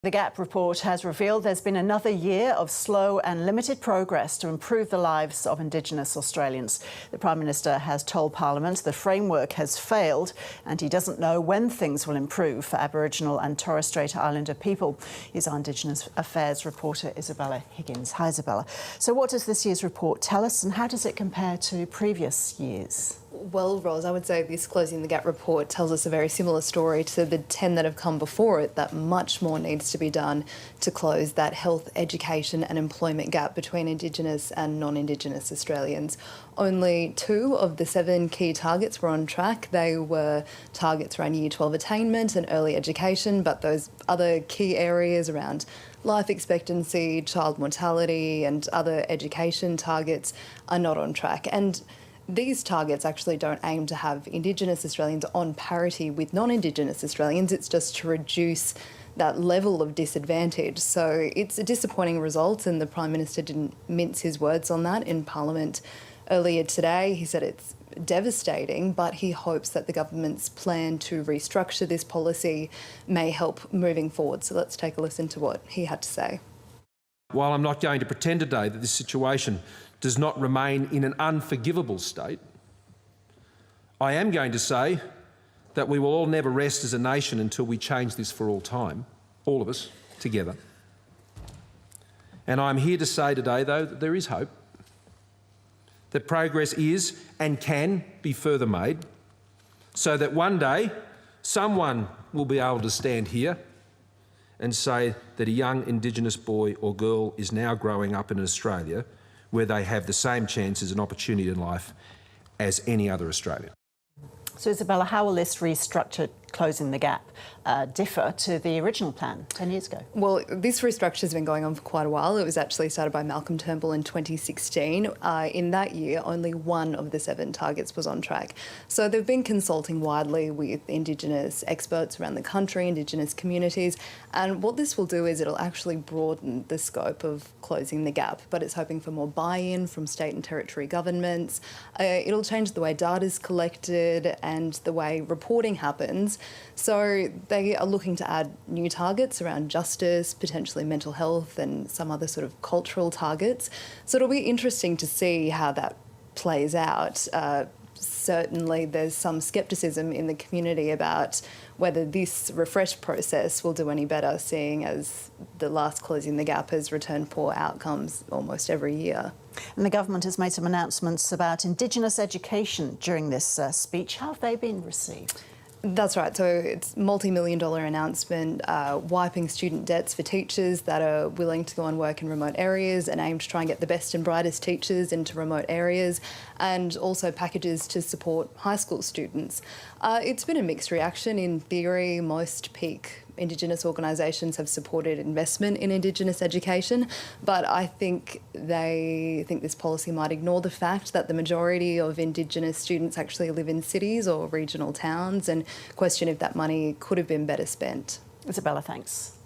The GAP report has revealed there's been another year of slow and limited progress to improve the lives of Indigenous Australians. The Prime Minister has told Parliament the framework has failed and he doesn't know when things will improve for Aboriginal and Torres Strait Islander people. Here's our Indigenous Affairs reporter Isabella Higgins. Hi Isabella. So what does this year's report tell us and how does it compare to previous years? Well, Ros, I would say this Closing the Gap report tells us a very similar story to the 10 that have come before it, that much more needs to be done to close that health, education and employment gap between Indigenous and non-Indigenous Australians. Only 2 of the 7 key targets were on track. They were targets around Year 12 attainment and early education, but those other key areas around life expectancy, child mortality and other education targets are not on track. And these targets actually don't aim to have Indigenous Australians on parity with non-Indigenous Australians. It's just to reduce that level of disadvantage. So it's a disappointing result, and the Prime Minister didn't mince his words on that in Parliament earlier today. He said it's devastating, but he hopes that the government's plan to restructure this policy may help moving forward. So let's take a listen to what he had to say. While I'm not going to pretend today that this situation does not remain in an unforgivable state, I am going to say that we will all never rest as a nation until we change this for all time, all of us together. And I'm here to say today, though, that there is hope, that progress is and can be further made, so that one day someone will be able to stand here and say that a young Indigenous boy or girl is now growing up in Australia where they have the same chances and opportunity in life as any other Australian. So Isabella, how will this restructured Closing the Gap differ to the original plan 10 years ago? Well, this restructure has been going on for quite a while. It was actually started by Malcolm Turnbull in 2016. In that year, only 1 of the 7 targets was on track. So they've been consulting widely with Indigenous experts around the country, Indigenous communities, and what this will do is it'll actually broaden the scope of closing the gap, but it's hoping for more buy-in from state and territory governments. It'll change the way data is collected and the way reporting happens. So they are looking to add new targets around justice, potentially mental health and some other sort of cultural targets. So it'll be interesting to see how that plays out. Certainly there's some scepticism in the community about whether this refreshed process will do any better, seeing as the last Closing the Gap has returned poor outcomes almost every year. And the government has made some announcements about Indigenous education during this speech. How have they been received? That's right. So it's a multi-million-dollar announcement, wiping student debts for teachers that are willing to go and work in remote areas and aim to try and get the best and brightest teachers into remote areas, and also packages to support high school students. It's been a mixed reaction. In theory, most peak Indigenous organisations have supported investment in Indigenous education, but I think they think this policy might ignore the fact that the majority of Indigenous students actually live in cities or regional towns, and question if that money could have been better spent. Isabella, thanks.